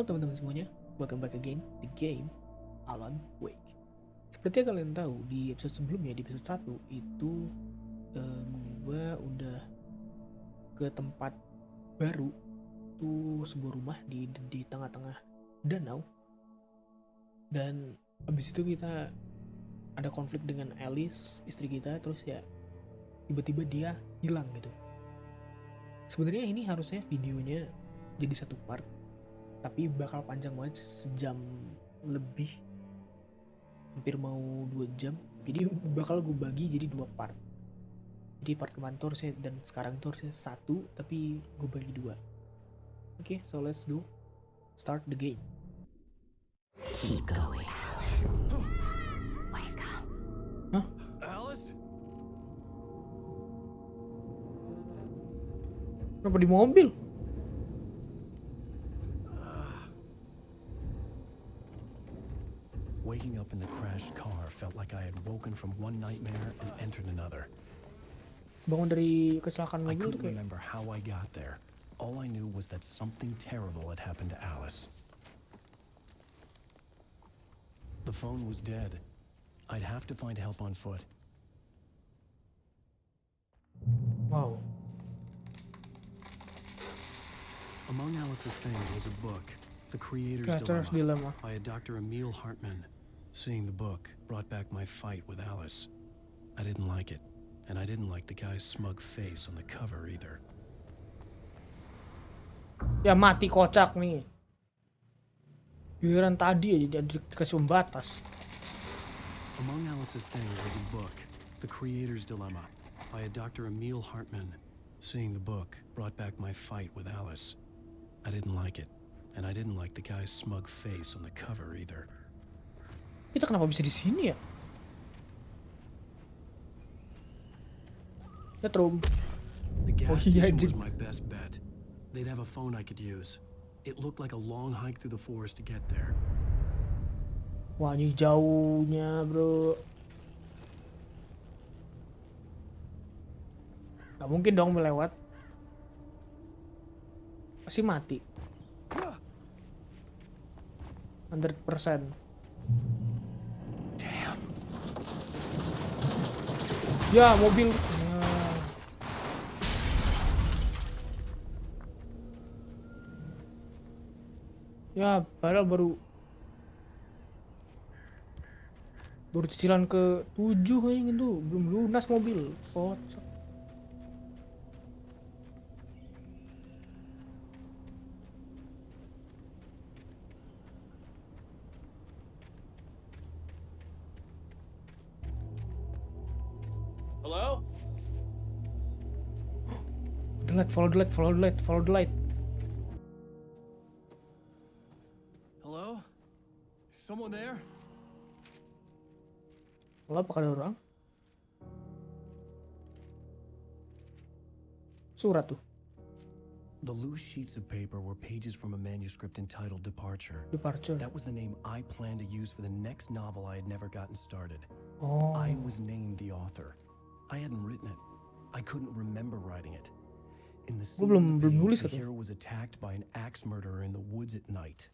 Halo teman-teman semuanya, welcome back again the game Alan Wake. Seperti yang kalian tahu di episode sebelumnya, di episode 1 itu gue udah ke tempat baru, tuh sebuah rumah di tengah-tengah danau. Dan abis itu kita ada konflik dengan Alice, istri kita, terus ya tiba-tiba dia hilang gitu. Sebenarnya ini harusnya videonya jadi satu part, tapi bakal panjang banget, sejam lebih, hampir mau 2 jam. Jadi bakal gue bagi jadi 2 part. Jadi part kemarin tuh harusnya, dan sekarang itu harusnya 1, tapi gue bagi 2. Oke, so let's go start the game. Keep going. Wake up. Hah? Alice? Kenapa di mobil? Waking up in the crashed car felt like I had woken from one nightmare and entered another. Bangun dari kecelakaan I mobil tuh couldn't kayak, remember how I got there. All I knew was that something terrible had happened to Alice. The phone was dead. I'd have to find help on foot. wow. Among Alice's things was a book, The Creator's Creator's Dilemma, Dilemma. by a Dr. Emil Hartman. Seeing the book brought back my fight with Alice. I didn't like it, and I didn't like the guy's smug face on the cover either. Ya mati kocak nih. Giliran tadi aja dia dikasih pembatas. Among Alice's things was a book, The Creator's Dilemma, by a Dr. Emil Hartman. Seeing the book brought back my fight with Alice. I didn't like it, and I didn't like the guy's smug face on the cover either. Kita kenapa bisa di sini ya? Lihat room. The gas iya, station was anjing. my best bet. They'd have a phone I could use. It looked like a long hike through the forest to get there. Wah, ini jauhnya, bro. Gak mungkin dong melewat. Pasti mati. 100%. Damn. Ya, mobil. Ya, padahal baru cicilan ke 7 kayaknya gitu. Belum lunas mobil. Kocak. Hello? Follow the light. Hello? Is someone there? Kalau apakah ada orang? Surat tuh. The loose sheets of paper were pages from a manuscript entitled Departure. Departure. That was the name I planned to use for the next novel I had never gotten started. Oh. I was named the author. I hadn't written it. I couldn't remember writing it. In the scene belum on the nulis page, the itu. hero was attacked by an axe murderer in the woods at night.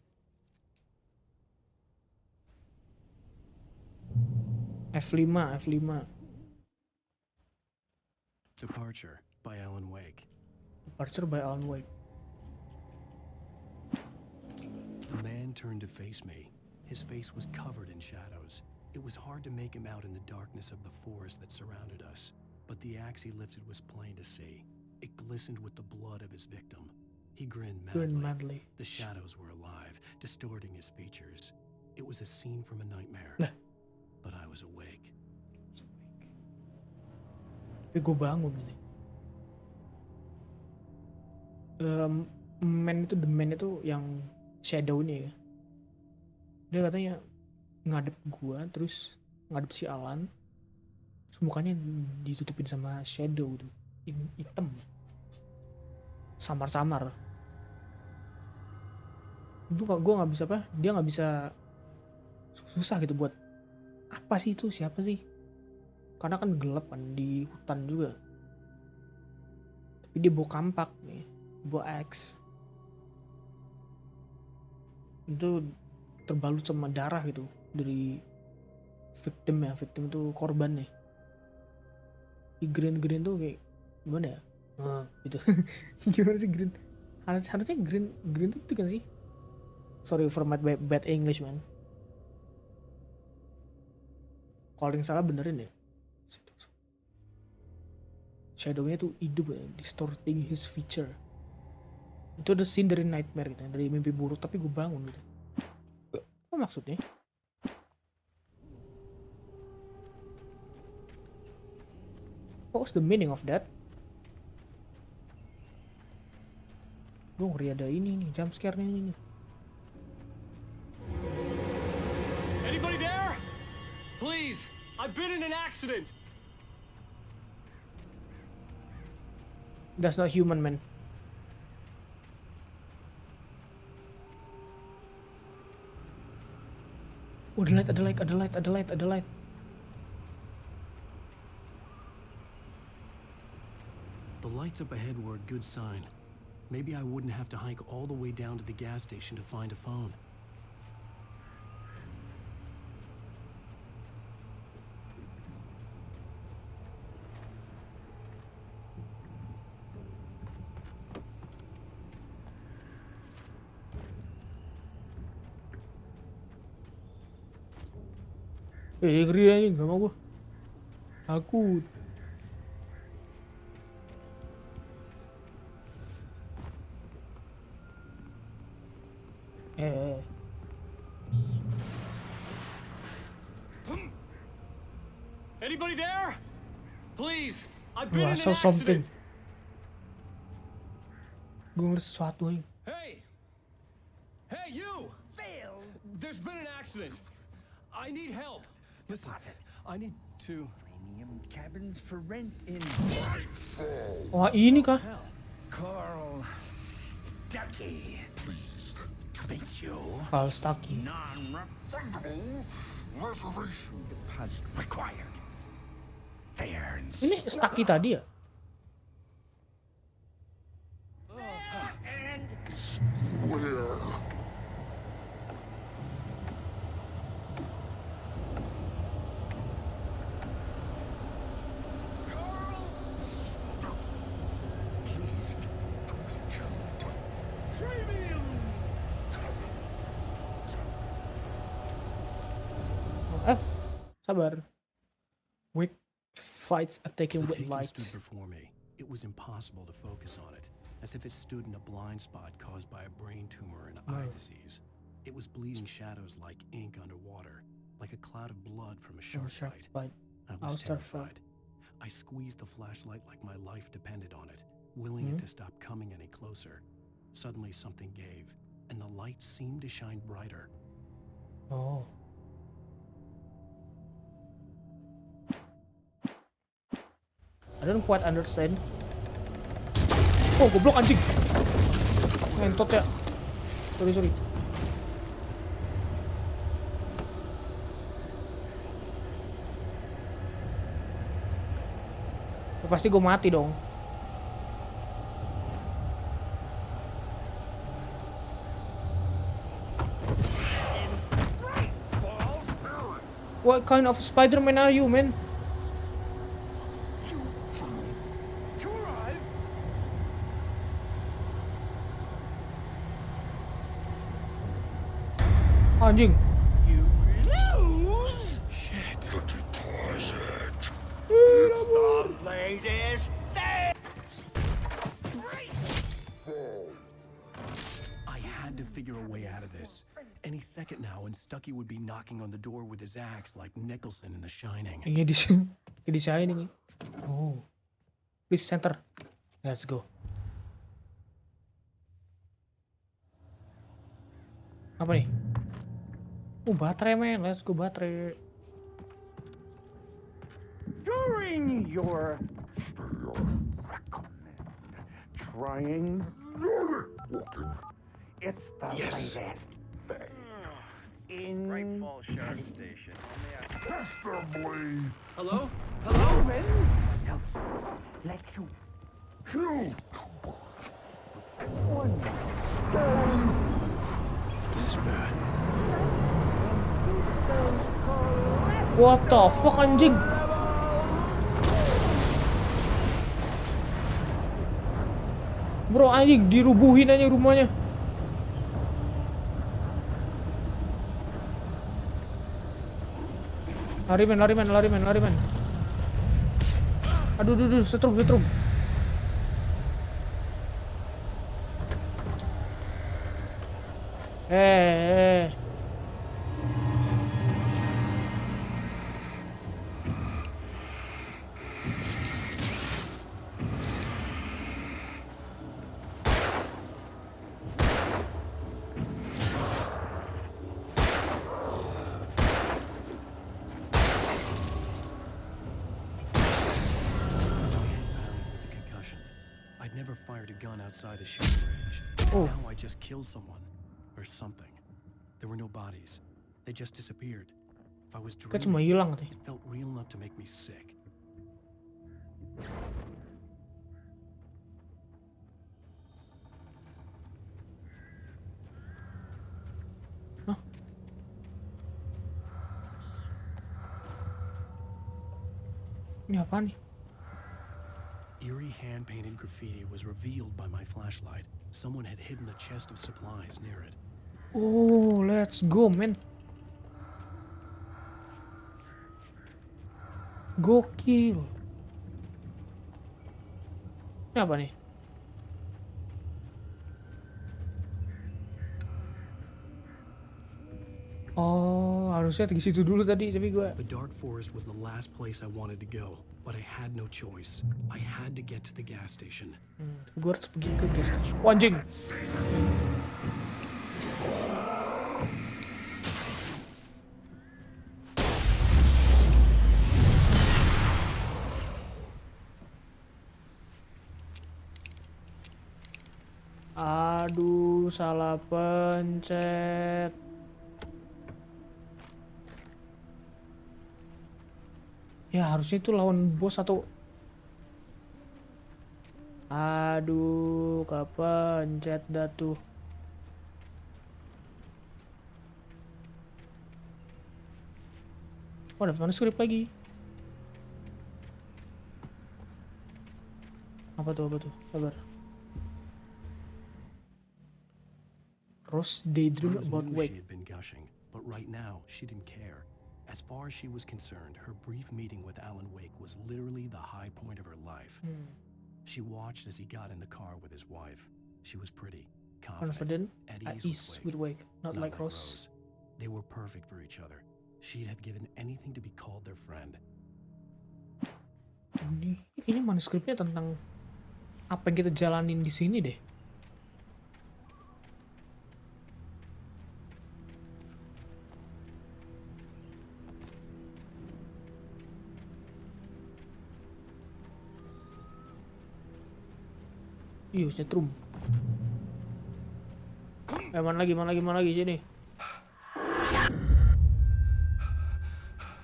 F5. Departure by Alan Wake. Departure by Alan Wake. The man turned to face me. His face was covered in shadows. It was hard to make him out in the darkness of the forest that surrounded us, but the axe he lifted was plain to see. It glistened with the blood of his victim. He grinned madly. The shadows were alive, distorting his features. It was a scene from a nightmare. Lah. But I was awake. Tapi gue bangun ini. The man itu yang shadow-nya ya. Dia katanya ngadep gua, terus ngadep si Alan. Terus mukanya ditutupin sama shadow tuh. Hitam. Samar-samar. Gue nggak bisa apa? Dia nggak bisa, susah gitu buat apa sih itu, siapa sih? Karena kan gelap kan di hutan juga. Tapi dia bawa kampak nih, bawa axe. itu terbalut sama darah gitu dari victim tuh korbannya. Di green tuh kayak gimana ya? Gitu. Gimana sih green? Harusnya green tuh gitu kan sih? Sorry for my bad English man. Kalau yang salah benerin ya. Shadow-nya tuh hidup ya, distorting his feature. Itu ada scene dari nightmare gitu, dari mimpi buruk tapi gue bangun gitu. Apa maksudnya? What was the meaning of that? Gue ngeri ada ini nih, jump scare-nya ini nih. Anybody there? Please, I've been in an accident. That's not human man. Oh, ada light. The lights up ahead were a good sign. Maybe I wouldn't have to hike all the way down to the gas station to find a phone. Ngeri aja, gak mau gue. Takut. Anybody there? Please, I've been I in saw an something. accident. Gue ngeliat sesuatu aja. Hey, you! Phil! There's been an accident. I need help. Listen, I need to... Premium cabins for rent in Wah, ini kah? Carl Stuckey. Pleased to meet you. Carl Stuckey. Non-refundable reservation deposit required. Fair and Ini Stuckey tadi ya? and square. Sabar. Weak fights attacking The with taken lights. stood before me. It was impossible to focus on it, as if it stood in a blind spot caused by a brain tumor and eye disease. It was bleeding shadows like ink underwater, like a cloud of blood from a shark bite. I was terrified. I squeezed the flashlight like my life depended on it, willing it to stop coming any closer. Suddenly something gave, and the light seemed to shine brighter. Oh. I don't quite understand. Oh, goblok anjing. Ngentot ya. Sorry. Ya, pasti gue mati dong. What kind of Spider-Man are you, man? Anjing. You lose. Shit. The deposit. It's the latest thing. I had to figure a way out of this. Any second now, and Stuckey would be knocking on the door with his axe like Nicholson in The Shining. Iya di Shining. Oh. Please center. Let's go. Apa nih? Baterai men. Let's go baterai. During your recommend trying walking. It's the latest thing. In Rainfall Sheriff Station. testably Hello? human health. Let you kill one story. The bad. What the fuck anjing? Bro anjing dirubuhin aja rumahnya. Lari men. Aduh, setrum. Eh. Never fired a gun outside a shooting range. Oh. Now I just killed someone. Or something. There were no bodies. They just disappeared. If I was Kayak cuma dreaming, hilang teh. it felt real enough to make me sick. Hah? Ini apa nih? Eerie hand-painted graffiti was revealed by my flashlight. Someone had hidden a chest of supplies near it. Oh, let's go, man. Gokil. Ini apa nih? Oh, harusnya ke situ dulu tadi, tapi gue... The dark forest was the last place I wanted to go, but I had no choice. I had to get to the gas station. Gue harus pergi ke gas station. Oh, anjing. Aduh, salah pencet. Ya harusnya itu lawan bos atau... Aduh, kepencet dah tuh. Oh, ada manuskrip lagi. Apa tuh? Sabar. Rose daydream Rose about knew wake. she had been gushing, but right now she didn't care. As far as she was concerned, her brief meeting with Alan Wake was literally the high point of her life. She watched as he got in the car with his wife. She was pretty, confident, Confident, at at ease ease with wake, not like Rose. They were perfect for each other. She'd have given anything to be called their friend. Ini kayaknya manuskripnya tentang apa yang kita jalanin di sini deh. Iya, setrum. Mana lagi sini.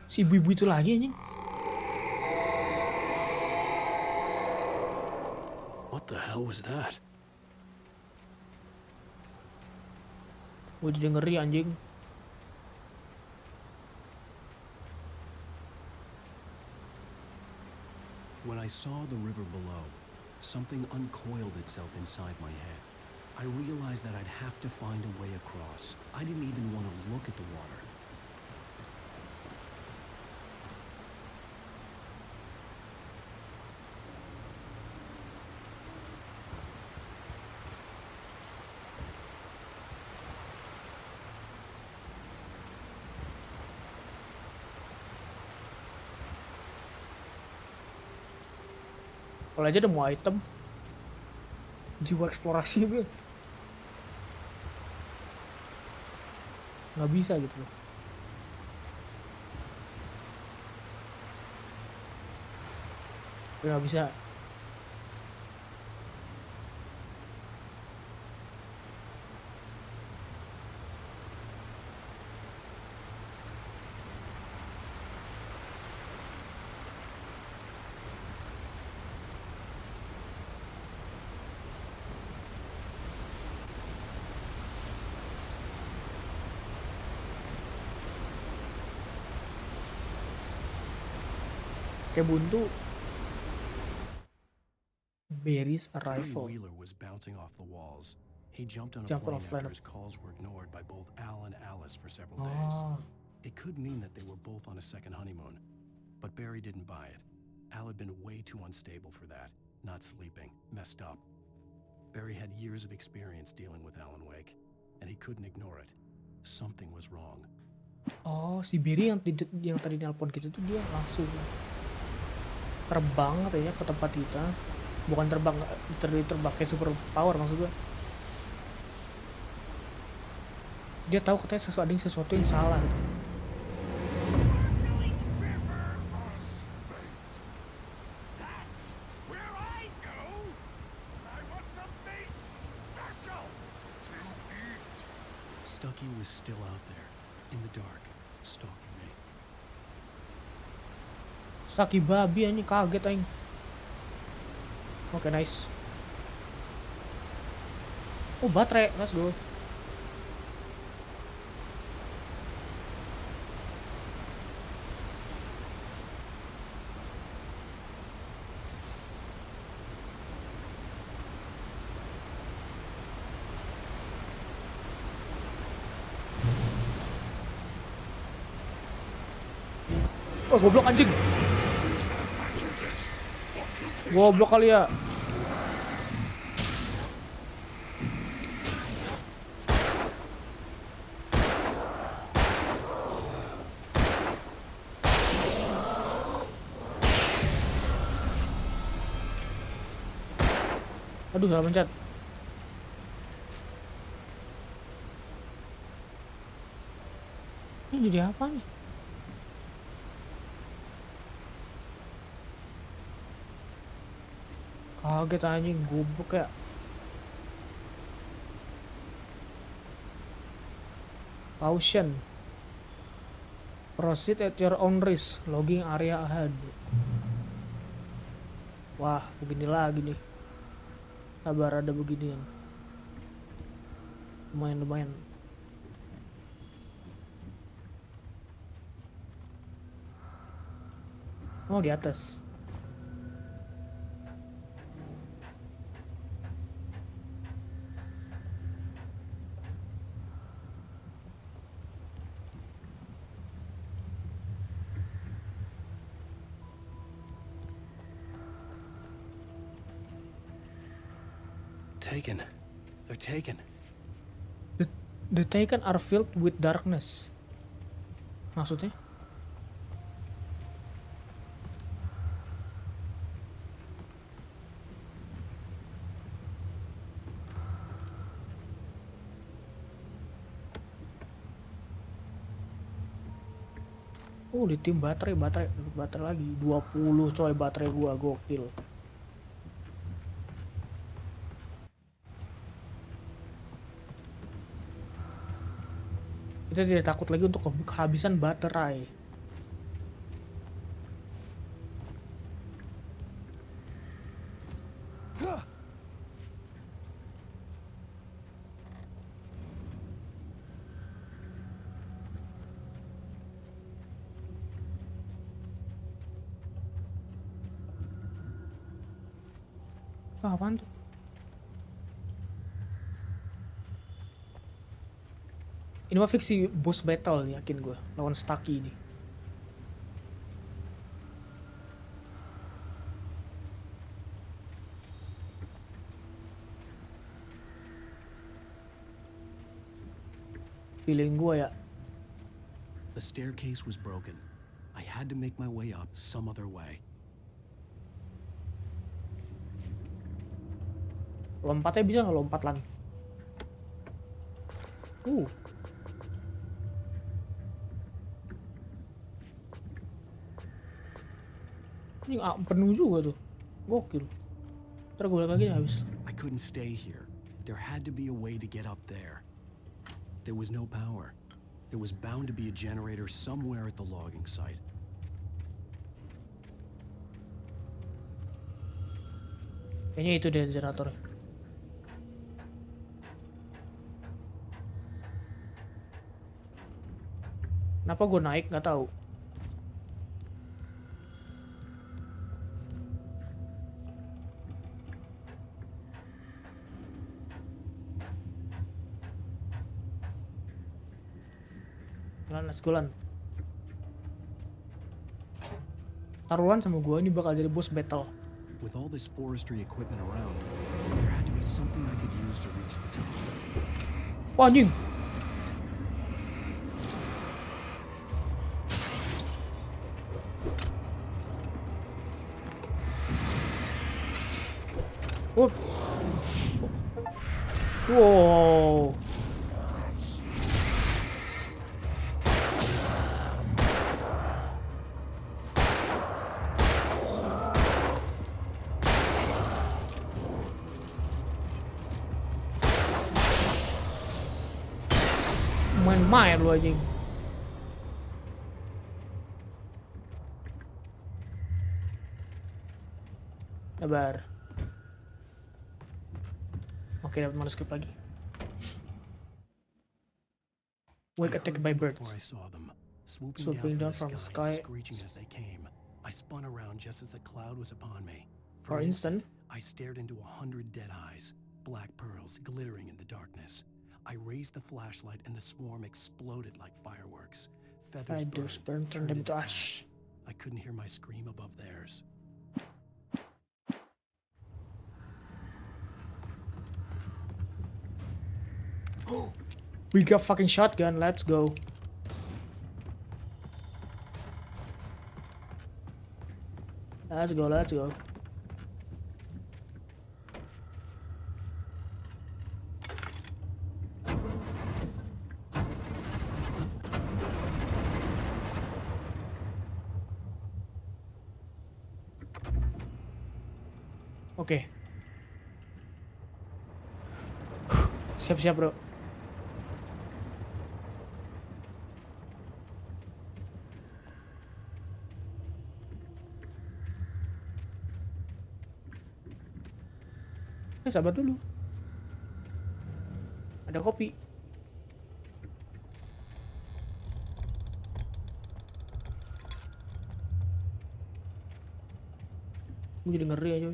Si ibu-ibu itu lagi anjing. What the hell was that? Gue jadi ngeri anjing. When I saw the river below, something uncoiled itself inside my head. I realized that I'd have to find a way across. I didn't even want to look at the water. Kalau aja udah mau item, jiwa eksplorasi gue nggak bisa gitu loh. Gue nggak bisa. Kayak buntu. Barry's Harry arrival. Wheeler was bouncing off the walls. He jumped on a Jump on a plane plane. after his calls were ignored by both Al and Alice for several days. Oh, It could mean that they were both on a second honeymoon, but Barry didn't buy it. Al had been way too unstable for that, not sleeping, messed up. Barry had years of experience dealing with Alan Wake, and he couldn't ignore it. Something was wrong. oh si Barry yang tadi nelpon kita tuh dia langsung terbang katanya ke tempat kita. Bukan terbang kayak super power maksud gue. Dia tahu katanya sesuatu yang salah gitu. Stucky was still out there, in the dark, stalking me. Stucky babi anjing, kaget aing. Oke, nice. Oh, baterai, let's go. Oh, goblok anjing. Goblok kali ya. Aduh, salah pencet. Ini jadi apa nih? Kaget anjing, goblok ya. Caution. Proceed at your own risk. Logging area ahead. Wah, begini lagi nih. Sabar, ada beginian. Lumayan. Oh, di atas. Taken. They're taken. The taken are filled with darkness. Maksudnya? Oh, di tim baterai lagi 20 coy, baterai gua gokil. Kita tidak takut lagi untuk kehabisan baterai. Apaan tuh? Ini mah fiksi boss battle, yakin gue, lawan Stucky ini. Feeling gue ya. The staircase was broken. I had to make my way up some other way. Lompatnya bisa nggak lompat lan? Ini penuh juga tuh. Gokil. Ntar gue balik lagi nih habis. I couldn't stay here. There had to be a way to get up there. There was no power. There was bound to be a generator somewhere at the logging site. Kayaknya itu deh generatornya. Kenapa gue naik nggak tahu. let's go lan. Taruhan sama gua ini bakal jadi boss battle. With all this forestry equipment around, there had to be something I could use to reach the top. Wah anjing. Whoop. Wow. Main-main lu anjing. Sabar. Oke, dapat manuskrip lagi. Wake attacked by birds. I saw them, Swooping down from the sky. screeching as they came. I spun around just as the cloud was upon me. For an instant, I stared into 100 dead eyes, black pearls glittering in the darkness. I raised the flashlight and the swarm exploded like fireworks. Feathers burned, turned them to ash. I couldn't hear my scream above theirs. We got fucking shotgun, let's go. Let's go, let's go. Oke. Siap-siap, bro. Sabar dulu. Ada kopi. Gue jadi ngeri aja.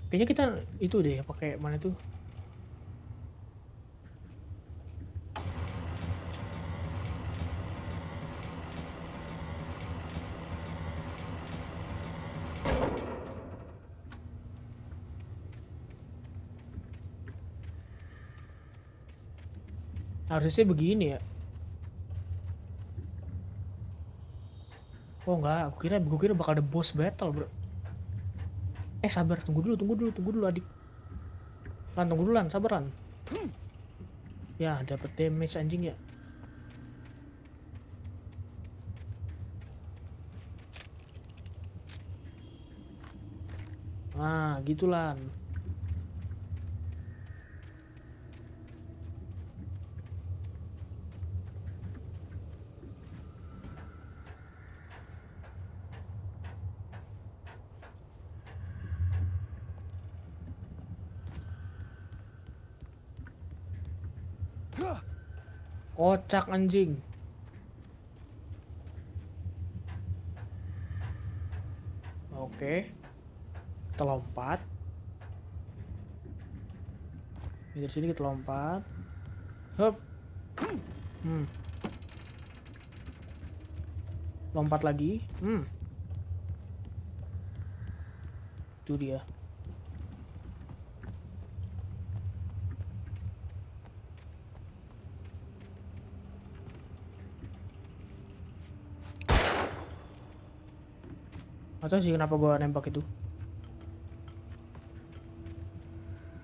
Kayaknya kita itu deh pakai mana tuh? Harusnya begini ya. Oh enggak, gue kira bakal ada boss battle, bro. Sabar, tunggu dulu adik. Lan, tunggu dulu lan, sabaran. Ya, dapat damage anjing ya. Nah, gitu lan. Kocak anjing. Oke. Kita lompat. Dari sini kita lompat. Hup. Lompat lagi. Itu dia. Atau sih kenapa gua nembak itu?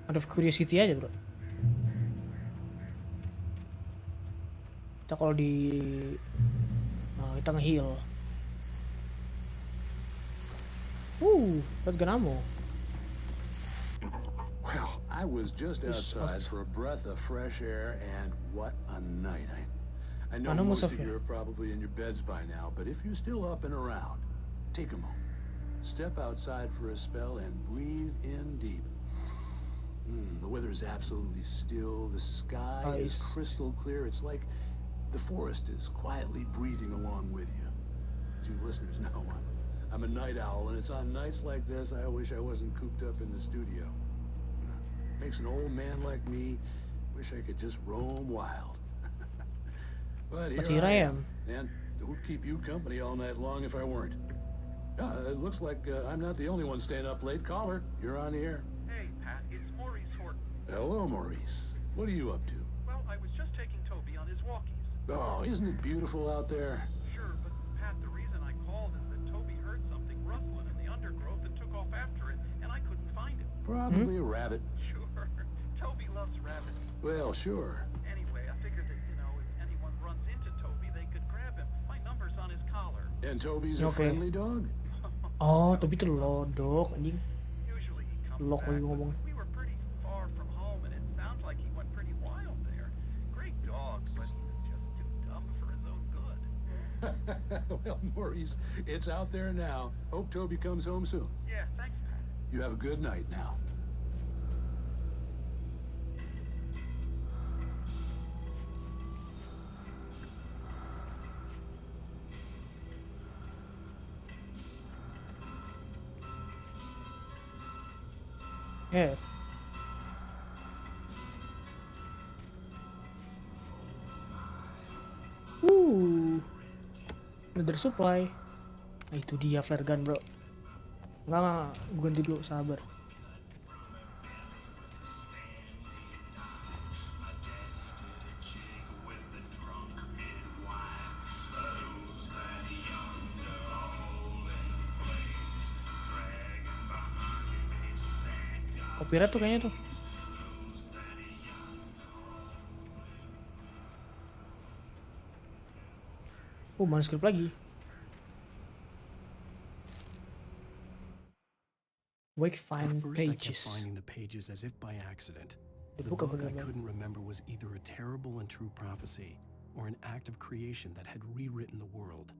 Out of curiosity aja, bro. Kita kalau kita nge-heal. That's good ammo. Well, I was just outside for a breath of fresh air, and what a night. I know most of you are probably in your beds by now, but if you're still up and around, take a moment. Step outside for a spell and breathe in deep. The weather is absolutely still. The sky is crystal clear. It's like the forest is quietly breathing along with you. As you listeners know, I'm a night owl, and it's on nights like this I wish I wasn't cooped up in the studio. Makes an old man like me wish I could just roam wild. But But here here I I am. am. And who'd keep you company all night long if I weren't? It looks like I'm not the only one staying up late. Caller, you're on the air. Hey, Pat, it's Maurice Horton. Hello, Maurice. What are you up to? Well, I was just taking Toby on his walkies. Oh, isn't it beautiful out there? Sure, but Pat, the reason I called is that Toby heard something rustling in the undergrowth and took off after it, and I couldn't find it. Probably a rabbit. Sure. Toby loves rabbits. Well, sure. Anyway, I figured that, if anyone runs into Toby, they could grab him. My number's on his collar. And Toby's a Okay. friendly dog? Oh, Toby tuh lodok anjing. Usually he comes Lok back, lagi but ngomong. we were pretty far from home, and it sounds like he went pretty wild there. Great dog, but he was just too dumb for his own good. Well, Maurice, it's out there now. Hope Toby comes home soon. Yeah, thanks, Pat. You have a good night now. Yeah. Another supply. Nah, itu dia flare gun, bro. Enggak, gue ganti dulu, sabar. Copyright tuh kayaknya tuh. Manuskrip lagi. Wake find At first, I kept pages. finding the pages as if by accident. The The book of book I Gimana. couldn't remember was either a terrible and true prophecy or an act of creation that had rewritten the world.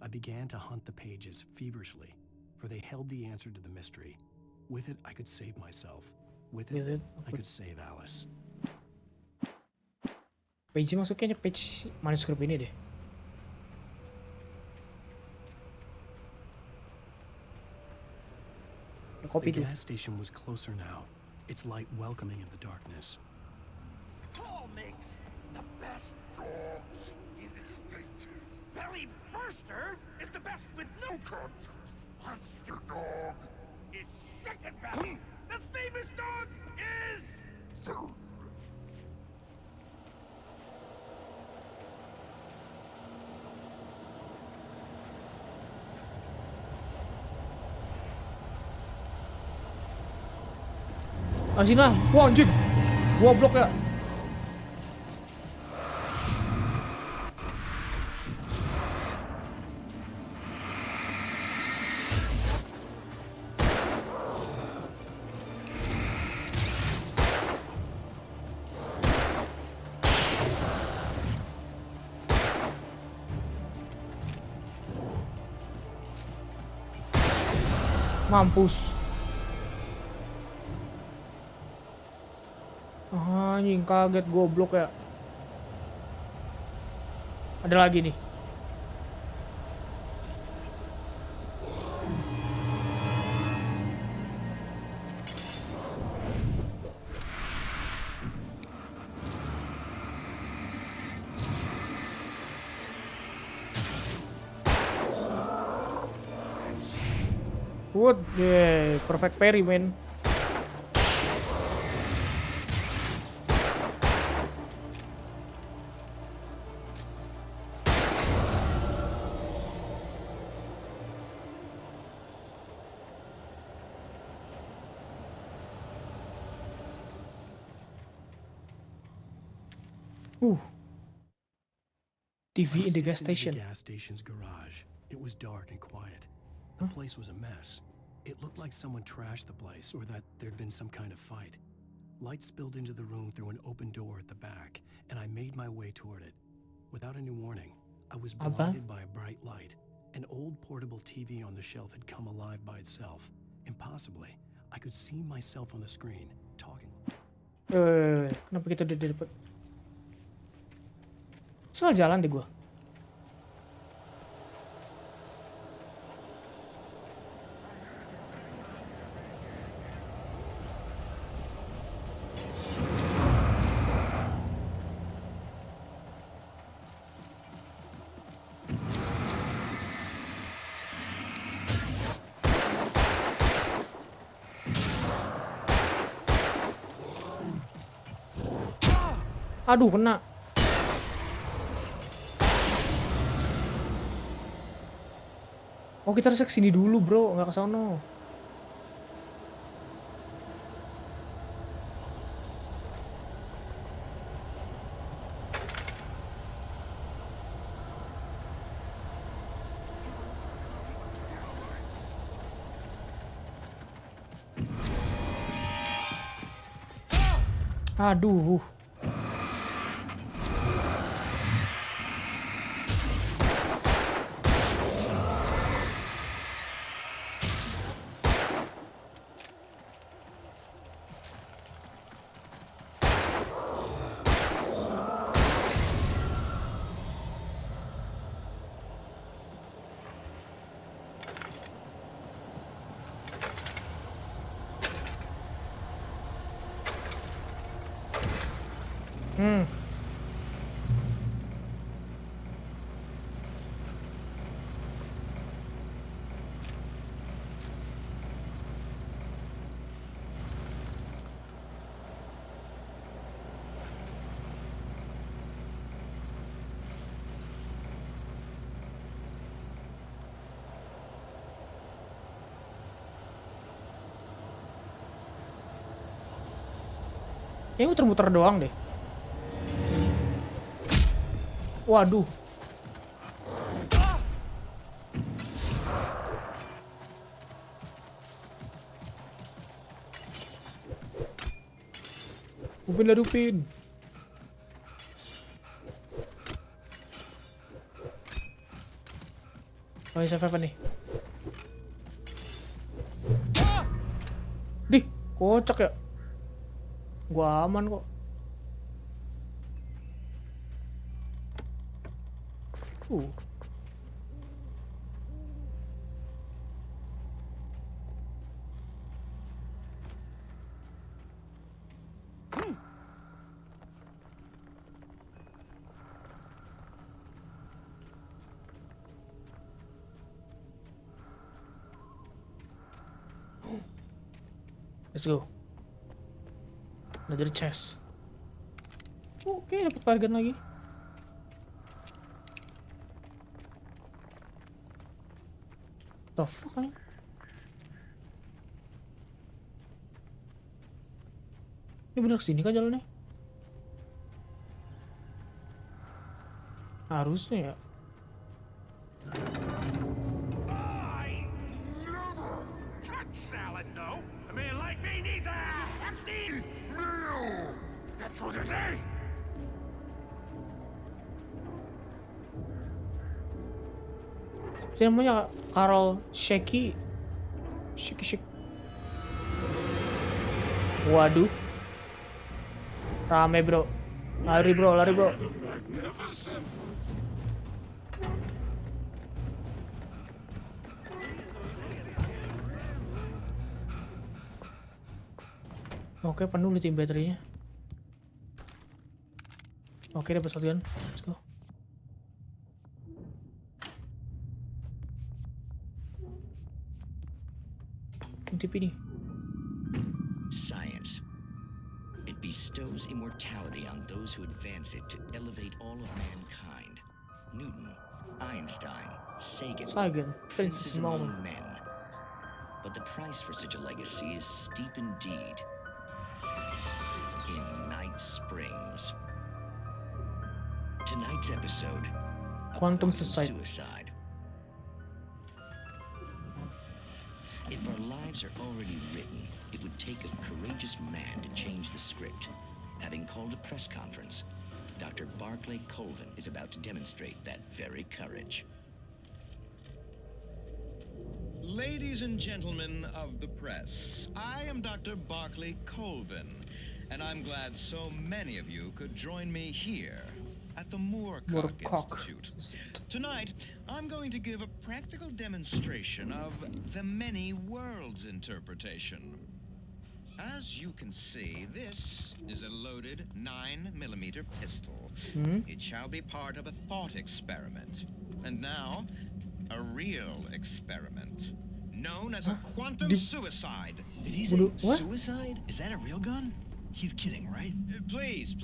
I began to hunt the pages feverishly, for they held the answer to the mystery. With it, I could save myself. With it, I could save Alice. Page maksudnya page manuskrip ini deh. Copy The tuh. gas station was closer now, its light welcoming in the darkness. Paul makes the best dogs in the state. Belly Burster is the best with no contest. Monster Dog is second best. The famous dog is third. Ah, sini lah. Wah, anjing. Goblok ya. Mampus. Anjing, kaget, goblok ya. Ada lagi nih. What? Yeah, perfect parry, man. TV in the gas station. The gas station's garage. It was dark and quiet. The place was a mess. It looked like someone trashed the place, or that there'd been some kind of fight. Light spilled into the room through an open door at the back, and I made my way toward it. Without any warning, I was blinded by a bright light. An old portable TV on the shelf had come alive by itself. Impossibly, I could see myself on the screen, talking. Kenapa kita udah dapet? Salah jalan deh gua. Aduh, kena. Oh, kita harus kesini dulu, bro. Nggak ke sono. Aduh. Ini muter-muter doang deh. Waduh. Upin lah Upin. Oh, ini survive nih. Dih, kocak ya. Gua aman kok. Let's go. Another chest. Oke, dapat pargan lagi. The fuck kan? Ini bener kesini kan jalannya? Harusnya ya. I never touch salad, no. A man like me needs a hefty meal. That's for today. Ini namanya Carol Shaky. Waduh. Rame bro. Lari bro. Oke, penuh lithium baterainya. Oke, dapat shotgun. Let's go. TV. Science. It bestows immortality on those who advance it to elevate all of mankind. Newton, Einstein, Sagan, Princess among men. But the price for such a legacy is steep indeed. In Night Springs. Tonight's episode, Quantum Suicide. If our lives are already written, it would take a courageous man to change the script. Having called a press conference, Dr. Barclay Colvin is about to demonstrate that very courage. Ladies and gentlemen of the press, I am Dr. Barclay Colvin, and I'm glad so many of you could join me here at the Moorcock Institute. Tonight, I'm going to give a practical demonstration of the many worlds interpretation. As you can see, this is a loaded 9mm pistol. It shall be part of a thought experiment. And now, a real experiment, known as a quantum suicide. Did he say suicide? Is that a real gun? He's kidding, right? Please,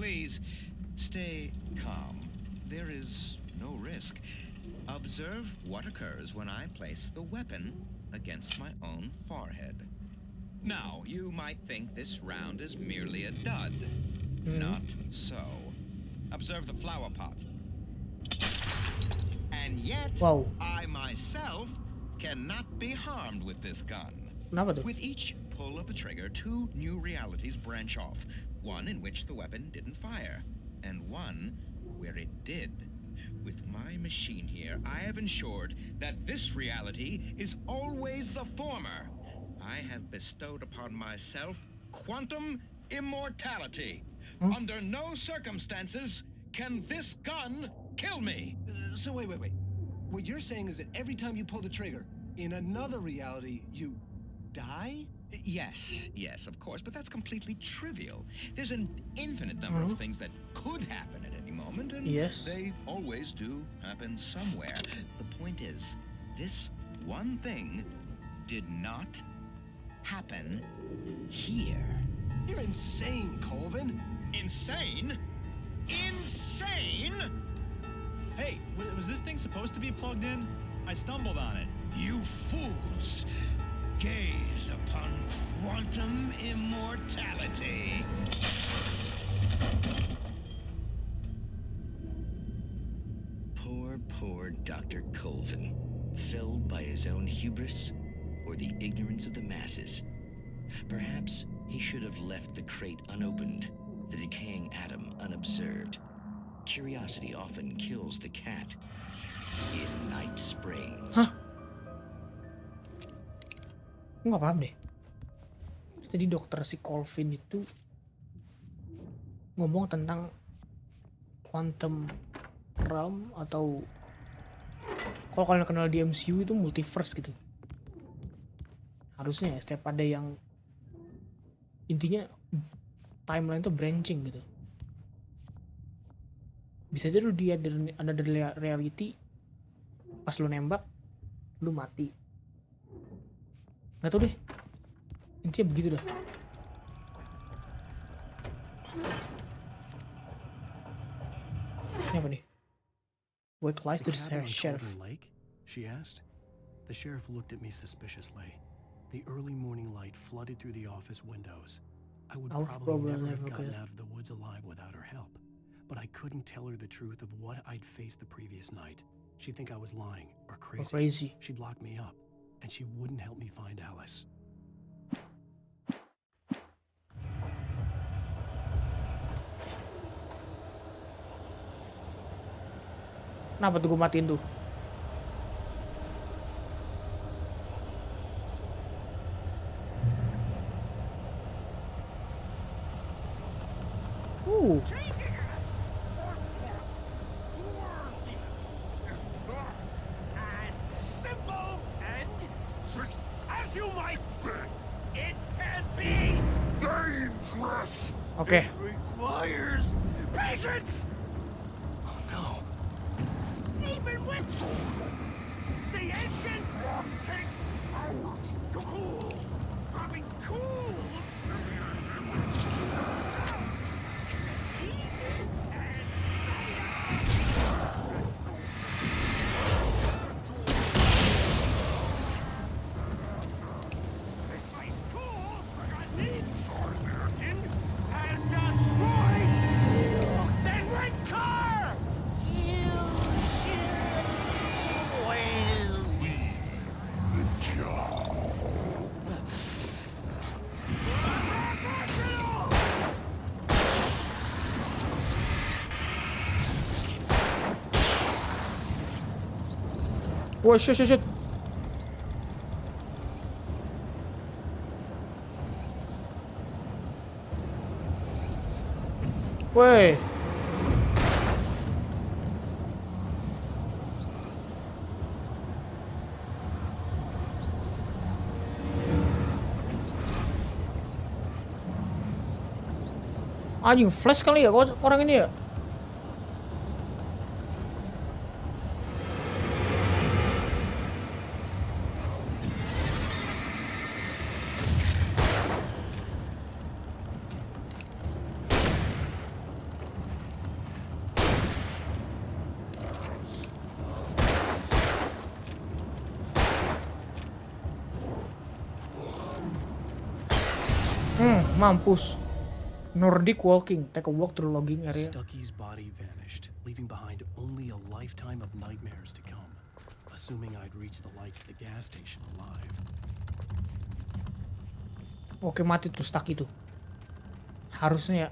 Stay calm. There is no risk. Observe what occurs when I place the weapon against my own forehead. Now, you might think this round is merely a dud. Not so. Observe the flower pot. And yet, Wow. I myself cannot be harmed with this gun. Kenapa tuh? With each pull of the trigger, 2 new realities branch off. One in which the weapon didn't fire, and one where it did. With my machine here, I have ensured that this reality is always the former. I have bestowed upon myself quantum immortality. Under no circumstances can this gun kill me. So wait. What you're saying is that every time you pull the trigger, in another reality, you die? Yes, of course, but that's completely trivial. There's an infinite number of things that could happen at any moment, and they always do happen somewhere. The point is, this one thing did not happen here. You're insane, Colvin. Insane? Insane? Hey, was this thing supposed to be plugged in? I stumbled on it. You fools! Gaze upon quantum immortality. Poor Dr. Colvin, felled by his own hubris or the ignorance of the masses. Perhaps he should have left the crate unopened, the decaying atom unobserved. Curiosity often kills the cat. In Night Springs. Aku nggak paham deh. Tadi dokter si Colvin itu ngomong tentang quantum realm atau kalau kalian kenal di MCU itu multiverse gitu. Harusnya ya, setiap ada yang intinya timeline itu branching gitu. Bisa aja lu ada reality pas lu nembak lu mati. Gak tau deh, intinya begitu dah. Ini apa nih? Wake lies to the sheriff. Lake? She asked. The sheriff looked at me suspiciously. The early morning light flooded through the office windows. I would probably never have gotten out of the woods alive without her help. But I couldn't tell her the truth of what I'd faced the previous night. She'd think I was lying or crazy. She'd lock me up, and she wouldn't help me find Alice. Kenapa tuh gue matiin tuh? Okay. It requires patience. Oh no. Even with the engine takes hours to cool. Having tools easy and this nice tool got needs. Has destroyed the red car! You should well leave the job. Wah, shit. Woi. Anjing flash kali ya orang ini ya. Mampus. Nordic walking. Take a walk through logging area. Stucky's body vanished, leaving behind only a lifetime of nightmares to come. Assuming I'd reach the lights at the gas station alive. Oke, mati tuh Stucky tuh. Harusnya ya.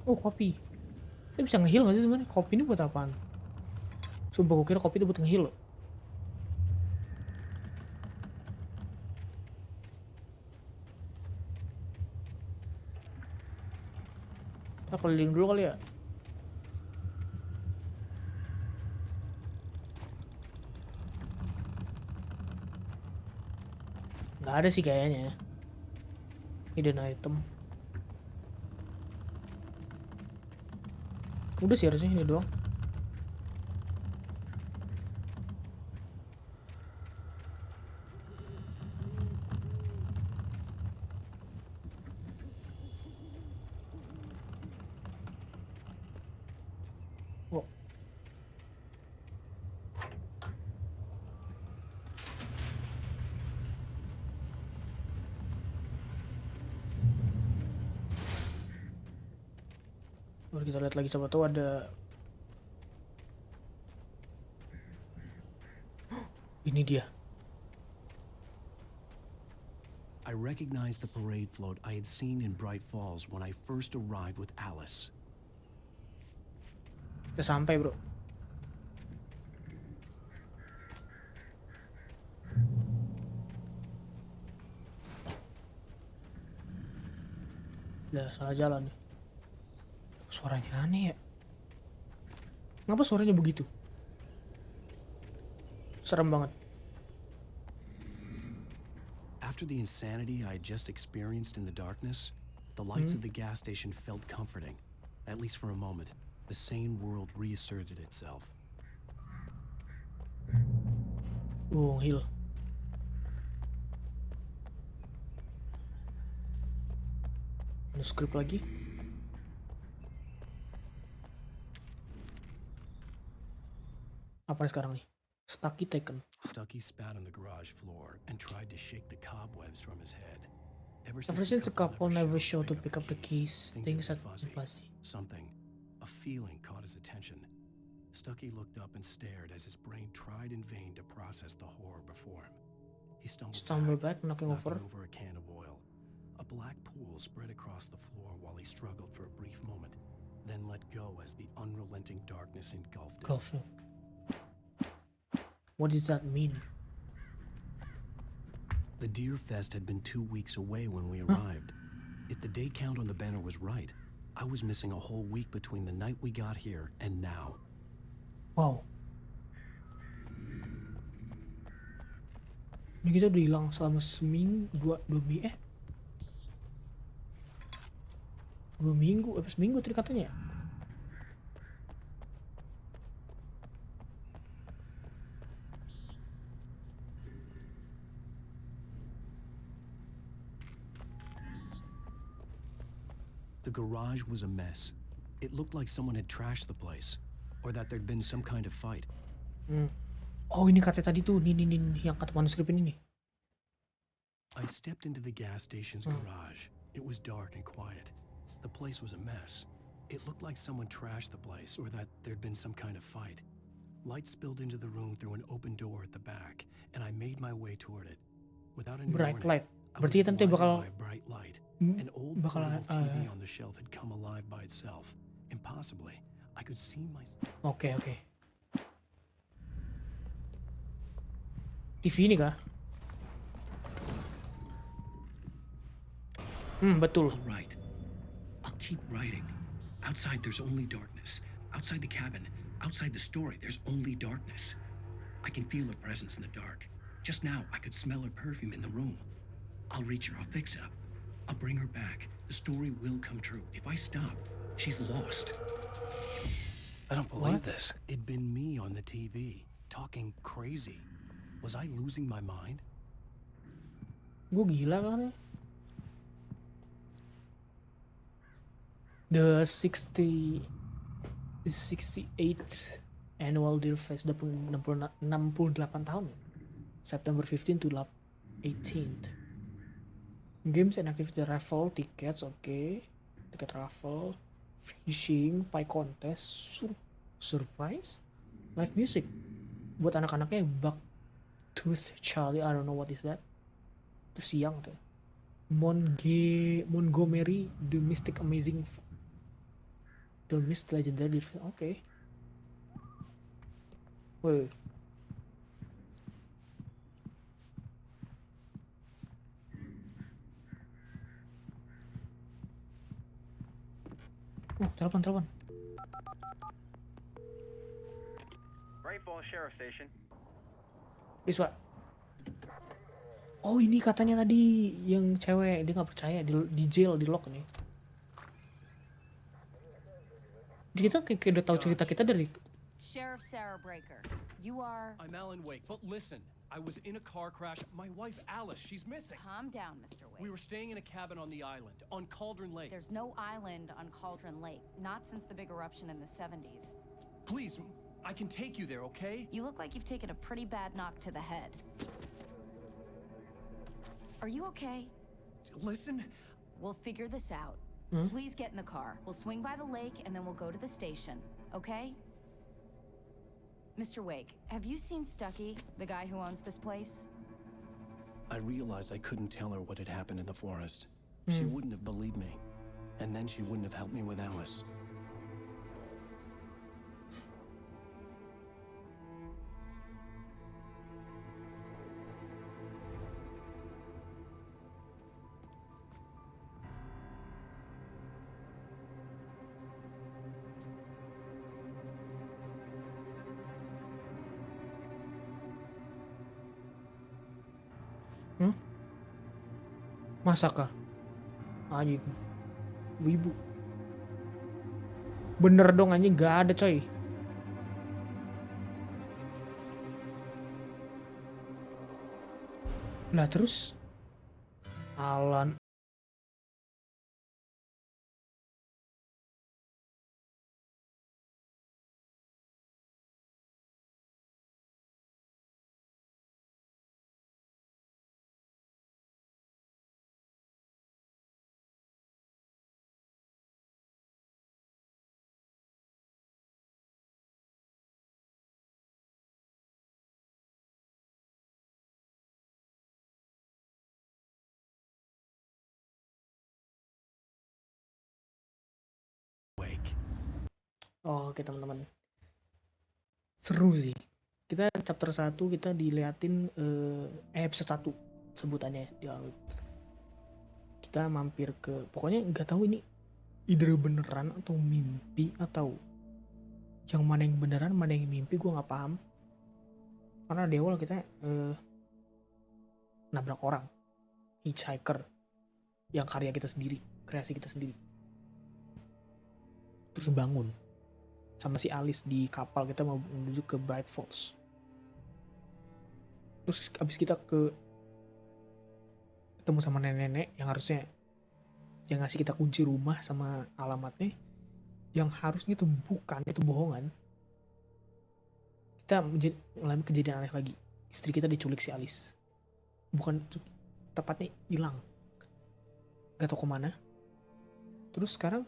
Oh, kopi. Ini bisa nge-heal gak sih sebenarnya? Kopi ini buat apaan? Sumpah gue kira kopi itu buat nge-heal loh. Kita keliling dulu kali ya. Gak ada sih kayaknya. Hidden item. Udah sih harusnya ini doang. Oh. Mari kita lihat lagi, coba tuh ada. Ini dia. I recognized the parade float I had seen in Bright Falls when I first arrived with Alice. Kita sampai, bro. Udah salah jalan nih. Suaranya aneh ya. Kenapa suaranya begitu? Serem banget. After the insanity I had just experienced in the darkness, the lights of the gas station felt comforting. At least for a moment, the sane world reasserted itself. Heal. Ada script lagi. Apa sekarang nih? Stucky taken. Stucky spat on the garage floor and tried to shake the cobwebs from his head. Ever since the couple never showed to pick up the keys, things had fuzzy. Something, a feeling caught his attention. Stucky looked up and stared as his brain tried in vain to process the horror before him. He stumbled back, knocking over a can of oil. A black pool spread across the floor while he struggled for a brief moment, then let go as the unrelenting darkness engulfed him. What does that mean? The Deer Fest had been 2 weeks away when we arrived. If the day count on the banner was right, I was missing a whole week between the night we got here and now. Wow. Ini kita udah hilang selama seminggu, seminggu tadi katanya. The garage was a mess. It looked like someone had trashed the place, or that there'd been some kind of fight. Oh, ini katanya tadi tuh, nih, yang kata manuskrip ini nih. I stepped into the gas station's garage. It was dark and quiet. The place was a mess. It looked like someone trashed the place, or that there'd been some kind of fight. Light spilled into the room through an open door at the back, and I made my way toward it. Without any Bright warning, light. Berarti kita nanti bakal by a bright light. An old portable TV on the shelf had come alive by itself. Impossibly, I could see my... Oke. TV ini kah? Betul. All right. I'll keep writing. Outside there's only darkness. Outside the cabin, outside the story, there's only darkness. I can feel her presence in the dark. Just now, I could smell her perfume in the room. I'll reach her, I'll fix it up. I'll bring her back. The story will come true. If I stop, she's lost. I don't believe this. It'd been me on the TV, talking crazy. Was I losing my mind? Gue gila kan ya. The 68th annual Deer Fest 68 tahun ya. September 15 to 18th. Games and activity raffle, tickets, oke. Tiket raffle, fishing, pie contest, surprise, live music. Buat anak-anaknya Buck Tooth Charlie, I don't know what is that. Itu siang tuh. Montgomery, The Mystic Amazing, The Mist Legendary, oke. Woi. Oh, telepon. Rainfall Sheriff Station. Please, Pak. Oh, ini katanya tadi yang cewek, dia nggak percaya di jail, di lock nih. Jadi kita kayak udah tahu cerita kita dari Sheriff Sarah Breaker. You are... I'm Alan Wake, but listen. I was in a car crash. My wife, Alice, she's missing. Calm down, Mr. Wake. We were staying in a cabin on the island, on Cauldron Lake. There's no island on Cauldron Lake, not since the big eruption in the 70s. Please, I can take you there, okay? You look like you've taken a pretty bad knock to the head. Are you okay? Listen. We'll figure this out. Please get in the car. We'll swing by the lake and then we'll go to the station, okay? Mr. Wake, have you seen Stucky, the guy who owns this place? I realized I couldn't tell her what had happened in the forest. She wouldn't have believed me. And then she wouldn't have helped me with Alice. Masakah? Anjing. Wibu. Bener dong anjing, gak ada coy. Lah terus Alan Oke teman-teman, seru sih. Kita chapter 1 kita diliatin episode 1 sebutannya di awal. Kita mampir ke, pokoknya nggak tahu ini either beneran atau mimpi atau yang mana yang beneran mana yang mimpi, gue nggak paham. Karena di awal kita nabrak orang, hitchhiker, yang karya kita sendiri, kreasi kita sendiri. Terus bangun sama si Alice di kapal, kita mau menuju ke Bright Falls. Terus abis kita ketemu sama nenek-nenek yang harusnya yang ngasih kita kunci rumah sama alamatnya, yang harusnya itu bukan, itu bohongan. Kita mengalami kejadian aneh lagi. Istri kita diculik si Alice. Bukan, tepatnya hilang. Gak tau kemana. Terus sekarang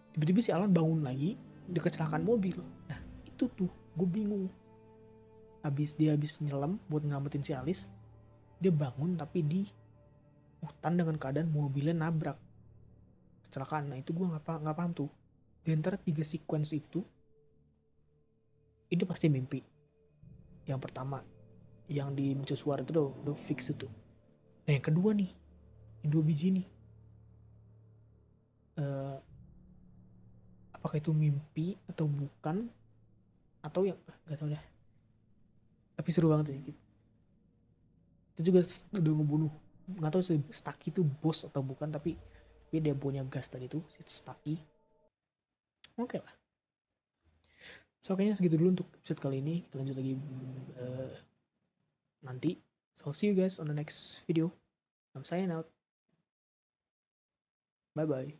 tiba-tiba si Alan bangun lagi di kecelakaan mobil. Nah itu tuh gue bingung. Dia habis nyelam buat nyelamatin si Alice, dia bangun tapi di hutan dengan keadaan mobilnya nabrak, kecelakaan. Nah itu gue nggak paham tuh. Di antara 3 sequence itu, ini pasti mimpi. Yang pertama, yang di mercusuar itu udah fix itu. Nah yang kedua nih, yang 2 biji nih, apakah itu mimpi atau bukan, atau yang nggak tahu dah. Tapi seru banget ya. Itu juga udah ngebunuh, nggak tahu sih Stucky itu bos atau bukan, tapi dia punya gas tadi tuh si Stucky. Oke lah. So kayaknya segitu dulu untuk episode kali ini. Kita lanjut lagi nanti So I'll see you guys on the next video. I'm signing out. Bye bye.